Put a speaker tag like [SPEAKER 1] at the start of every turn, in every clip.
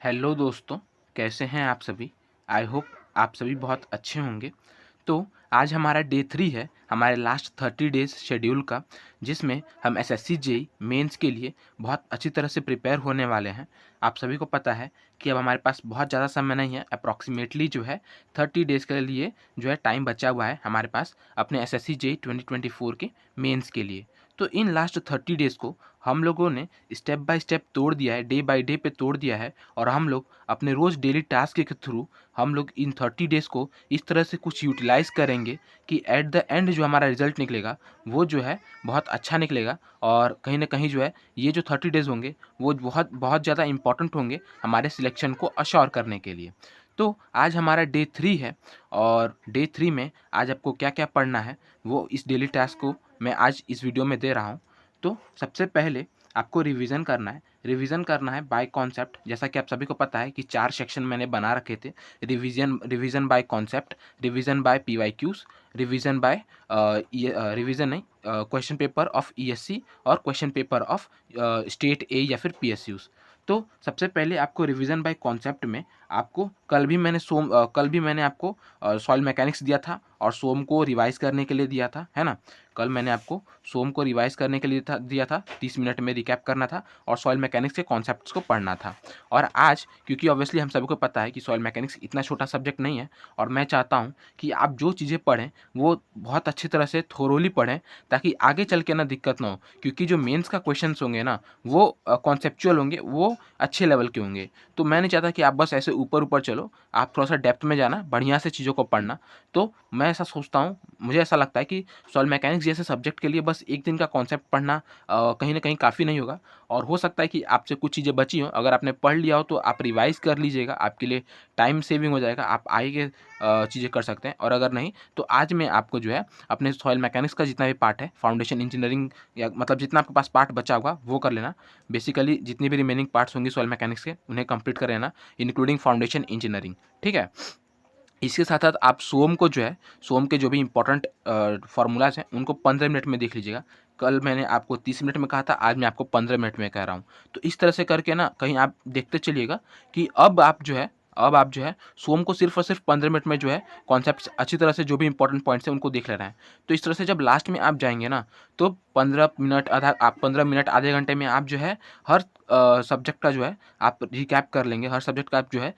[SPEAKER 1] Hello दोस्तों, कैसे हैं आप सभी? आई होप आप सभी बहुत अच्छे होंगे। तो आज हमारा डे 3 है, हमारे लास्ट 30 डेज़ शेड्यूल का, जिसमें हम एसएससी जेईई मेंस के लिए बहुत अच्छी तरह से प्रिपेयर होने वाले हैं। आप सभी को पता है कि अब हमारे पास बहुत ज़्यादा समय नहीं है, अप्रॉक्सिमेटली जो है 30 डेज़ के लिए जो है टाइम बचा हुआ है हमारे पास अपने एसएससी जेईई 2024 के मेंस के लिए। तो इन लास्ट 30 डेज़ को हम लोगों ने स्टेप बाय स्टेप तोड़ दिया है, डे बाय डे पे तोड़ दिया है और हम लोग अपने रोज़ डेली टास्क के थ्रू हम लोग इन 30 डेज़ को इस तरह से कुछ यूटिलाइज़ करेंगे कि एट द एंड जो हमारा रिज़ल्ट निकलेगा वो जो है बहुत अच्छा निकलेगा और कहीं न कहीं जो है ये जो 30 डेज़ होंगे वो बहुत बहुत ज़्यादा इम्पोर्टेंट होंगे हमारे सिलेक्शन को अश्योर करने के लिए। तो आज हमारा डे 3 है और डे 3 में आज आपको क्या-क्या पढ़ना है वो इस डेली टास्क को मैं आज इस वीडियो में दे रहा हूँ। तो सबसे पहले आपको रिवीजन करना है। रिवीजन करना है बाय कॉन्सेप्ट, जैसा कि आप सभी को पता है कि 4 सेक्शन मैंने बना रखे थे। Revision by concept, revision by PYQs, revision by revision नहीं क्वेश्चन पेपर ऑफ ईएससी और question paper of state A या फिर पीएसयूज। तो सबसे पहले आपको रिवीजन बाय कॉन्सेप्ट में आपको कल भी मैंने आपको सॉइल मैकेनिक्स दिया था और सोम को रिवाइज करने के लिए दिया था, है ना? कल मैंने आपको सोम को रिवाइज करने के लिए दिया था, 30 मिनट में रिकैप करना था और सॉइल मैकेनिक्स के कॉन्सेप्ट्स को पढ़ना था। और आज क्योंकि ऑब्वियसली हम सभी को पता है कि सॉइल मैकेनिक्स इतना छोटा सब्जेक्ट नहीं है और मैं चाहता हूँ कि आप जो चीज़ें पढ़ें वो बहुत अच्छी तरह से थोरोली पढ़ें ताकि आगे चल के ना दिक्कत ना हो, क्योंकि जो मेंस का क्वेश्चंस होंगे ना वो कॉन्सेप्चुअल होंगे, वो अच्छे लेवल के होंगे। तो मैं नहीं चाहता कि आप बस ऐसे ऊपर-ऊपर चलो, आप थोड़ा-सा डेप्थ में जाना, बढ़िया से चीज़ों को पढ़ना। तो मैं ऐसा सोचता हूँ, मुझे ऐसा लगता है कि सॉइल मैकेनिक्स जैसे सब्जेक्ट के लिए बस एक दिन का कॉन्सेप्ट पढ़ना कहीं न कहीं काफ़ी नहीं होगा और हो सकता है कि आपसे कुछ चीज़ें बची हों, अगर आपने पढ़ लिया हो तो आप रिवाइज़ कर लीजिएगा, आपके लिए टाइम सेविंग हो जाएगा, आप आगे चीज़ें कर सकते हैं और अगर नहीं तो आज मैं आपको जो है अपने सॉइल मैकेनिक्स का जितना भी पार्ट है, फाउंडेशन इंजीनियरिंग या मतलब जितना आपके पास पार्ट बचा होगा वो कर लेना। बेसिकली जितनी भी रिमेनिंग पार्ट्स होंगी सॉइल मैकेनिक्स के उन्हें कंप्लीट कर लेना, इंक्लूडिंग फाउंडेशन इंजीनियरिंग, ठीक है? इसके साथ-साथ आप सोम को जो है, सोम के जो भी इम्पोर्टेंट फ़ॉर्मूलाज़ हैं, उनको 15 मिनट में देख लीजिएगा। कल मैंने आपको 30 मिनट में कहा था, आज मैं आपको 15 मिनट में कह रहा हूँ। तो इस तरह से करके ना कहीं आप देखते चलिएगा कि अब आप जो है सोम को सिर्फ़ और सिर्फ़ 15 मिनट में जो है कॉन्सेप्ट्स अच्छी तरह से जो भी इम्पोर्टेंट पॉइंट्स हैं, उनको देख लेना है। तो इस तरह से जब लास्ट में आप जाएँगे ना, तो 15 मिनट आधे घंटे में आप जो है हर सब्जेक्ट का जो है आप रिकैप कर लेंगे, हर सब्जेक्ट का आप जो है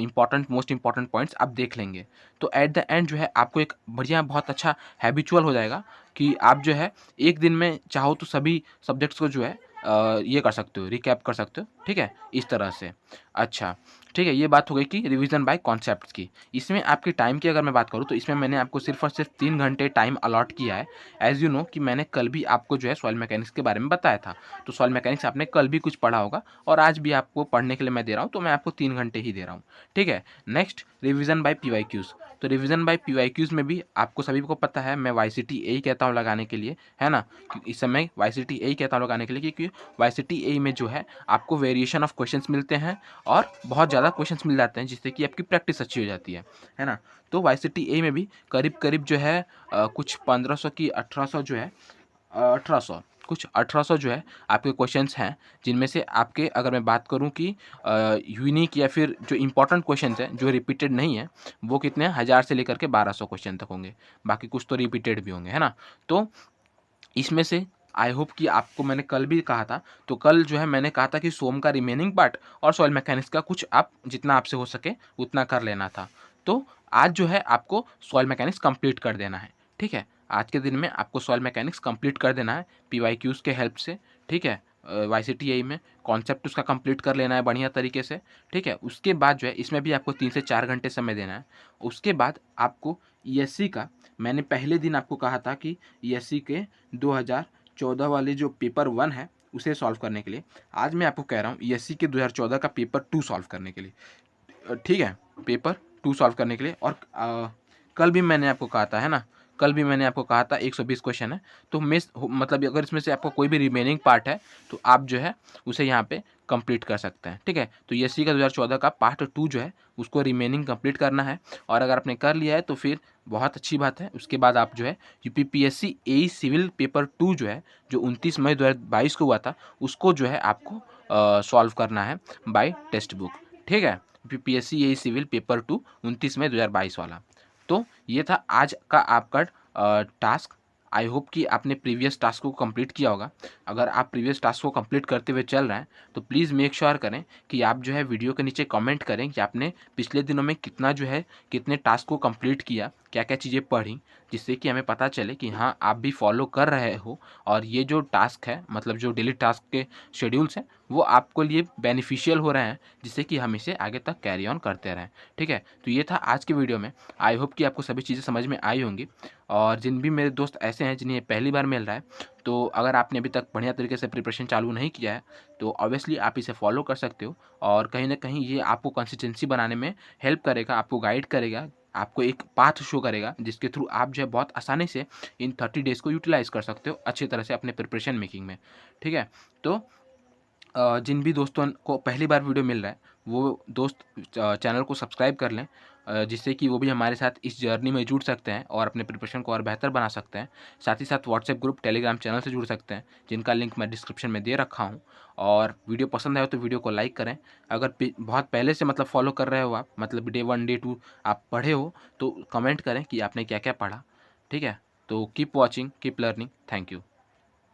[SPEAKER 1] इम्पोर्टेंट मोस्ट इम्पोर्टेंट पॉइंट्स आप देख लेंगे। तो एट द एंड जो है आपको एक बढ़िया बहुत अच्छा हैबिचुअल हो जाएगा कि आप जो है एक दिन में चाहो तो सभी सब्जेक्ट्स को जो है ये कर सकते हो, रिकैप कर सकते हो, ठीक है? इस तरह से। अच्छा, ठीक है, ये बात हो गई कि रिवीजन बाय कॉन्सेप्ट्स की। इसमें आपके टाइम की अगर मैं बात करूँ तो इसमें मैंने आपको सिर्फ़ और सिर्फ़ 3 घंटे टाइम अलॉट किया है। एज़ यू नो कि मैंने कल भी आपको जो है सॉइल मैकेनिक्स के बारे में बताया था। तो सॉइल मैकेनिक्स आपने कल भी कुछ पढ़ा होगा और आज भी आपको पढ़ने के लिए मैं दे रहा हूँ, तो मैं आपको 3 घंटे ही दे रहा हूँ, ठीक है? Next revision by PYQs. तो रिवीजन बाय पीवाईक्यूज़ में भी आपको सभी को पता है मैं वाईसीटी एई कहता हूँ लगाने के लिए, है ना? इस समय वाईसीटी एई कहता हूँ लगाने के लिए क्योंकि वाईसीटी एई में जो है आपको वेरिएशन ऑफ क्वेश्चंस मिलते हैं और बहुत ज़्यादा क्वेश्चंस मिल जाते हैं जिससे कि आपकी प्रैक्टिस अच्छी हो जाती है ना? तो वाईसीटी एई में भी करीब-करीब जो है कुछ 1500 की 1800 जो है 1800 कुछ 1800 जो है आपके क्वेश्चंस हैं, जिनमें से आपके अगर मैं बात करूँ कि यूनिक या फिर जो इम्पोर्टेंट क्वेश्चंस हैं, जो रिपीटेड नहीं है, वो कितने हैं 1000 से लेकर के 1200 क्वेश्चन तक होंगे। बाकी कुछ तो रिपीटेड भी होंगे, है ना? तो इसमें से आई होप कि आपको मैंने कल भी कहा था, तो कल जो है मैंने कहा था कि सोम का रिमेनिंग पार्ट और सॉइल मैकेनिक्स का कुछ आप जितना आपसे हो सके उतना कर लेना था। तो आज जो है आपको सॉइल मैकेनिक्स कंप्लीट कर देना है, ठीक है? आज के दिन में आपको सॉइल मैकेनिक्स कंप्लीट कर देना है पीवाईक्यूज़ के हेल्प से, ठीक है? वाईसीटीएई में कॉन्सेप्ट उसका कंप्लीट कर लेना है बढ़िया तरीके से, ठीक है? उसके बाद जो है इसमें भी आपको 3 से 4 घंटे समय देना है। उसके बाद आपको ईएससी का मैंने पहले दिन आपको कहा था कि ईएससी के 2014 वाले जो पेपर 1 है, उसे सॉल्व करने के लिए, आज मैं आपको कह रहा हूँ ईएससी के 2014 का पेपर 2 सॉल्व करने के लिए। ठीक है? पेपर 2 सॉल्व करने के लिए और कल भी मैंने आपको कहा था, है ना? कल भी मैंने आपको कहा था 120 क्वेश्चन है, तो मतलब अगर इसमें से आपको कोई भी रिमेनिंग पार्ट है, तो आप जो है उसे यहाँ पे कंप्लीट कर सकते हैं, ठीक है? तो ईएससी का 2014 का पार्ट 2 जो है, उसको रिमेनिंग कंप्लीट करना है और अगर आपने कर लिया है, तो फिर बहुत अच्छी बात है। उसके बाद आप जो है यूपीपीएससी एई सिविल पेपर 2 जो है, जो 29 मई 2022 को हुआ था, उसको जो है आपको सॉल्व करना है बाय टेक्स्ट बुक, ठीक है, PSC यही सिविल पेपर 2 29 मई 2022 वाला। तो ये था आज का आपका टास्क। आई होप कि आपने प्रीवियस टास्क को कंप्लीट किया होगा। अगर आप प्रीवियस टास्क को कंप्लीट करते हुए चल रहे हैं तो प्लीज़ मेक श्योर करें कि आप जो है वीडियो के नीचे कमेंट करें कि आपने पिछले दिनों में कितना जो है कितने टास्क को कंप्लीट किया, क्या क्या चीज़ें पढ़ी, जिससे कि हमें पता चले कि हाँ आप भी फॉलो कर रहे हो और ये जो टास्क है मतलब जो डेली टास्क के शेड्यूल्स हैं वो आपको लिए बेनिफिशियल हो रहे हैं, जिससे कि हम इसे आगे तक कैरी ऑन करते रहें। ठीक है, तो ये था आज के वीडियो में। आई होप कि आपको सभी चीज़ें समझ में आई होंगी। और जिन भी मेरे दोस्त ऐसे हैं जिन्हें पहली बार मिल रहा है, तो अगर आपने अभी तक बढ़िया तरीके से प्रिपरेशन चालू नहीं किया है तो ऑब्वियसली आप इसे फॉलो कर सकते हो और कहीं ना कहीं ये आपको कंसिस्टेंसी बनाने में हेल्प करेगा, आपको गाइड करेगा, आपको एक पाथ शो करेगा जिसके थ्रू आप जो है बहुत आसानी से इन 30 डेज़ को यूटिलाइज़ कर सकते हो अच्छी तरह से अपने प्रिपरेशन मेकिंग में। ठीक है, तो जिन भी दोस्तों को पहली बार वीडियो मिल रहा है वो दोस्त चैनल को सब्सक्राइब कर लें, जिससे कि वो भी हमारे साथ इस जर्नी में जुड़ सकते हैं और अपने प्रिपरेशन को और बेहतर बना सकते हैं। साथ ही साथ व्हाट्सएप ग्रुप, टेलीग्राम चैनल से जुड़ सकते हैं, जिनका लिंक मैं डिस्क्रिप्शन में दे रखा हूँ। और वीडियो पसंद आए तो वीडियो को लाइक करें। अगर बहुत पहले से मतलब फॉलो कर रहे हो आप, मतलब डे 1 डे 2 आप पढ़े हो तो कमेंट करें कि आपने क्या क्या पढ़ा। ठीक है, तो keep watching, keep learning. Thank you.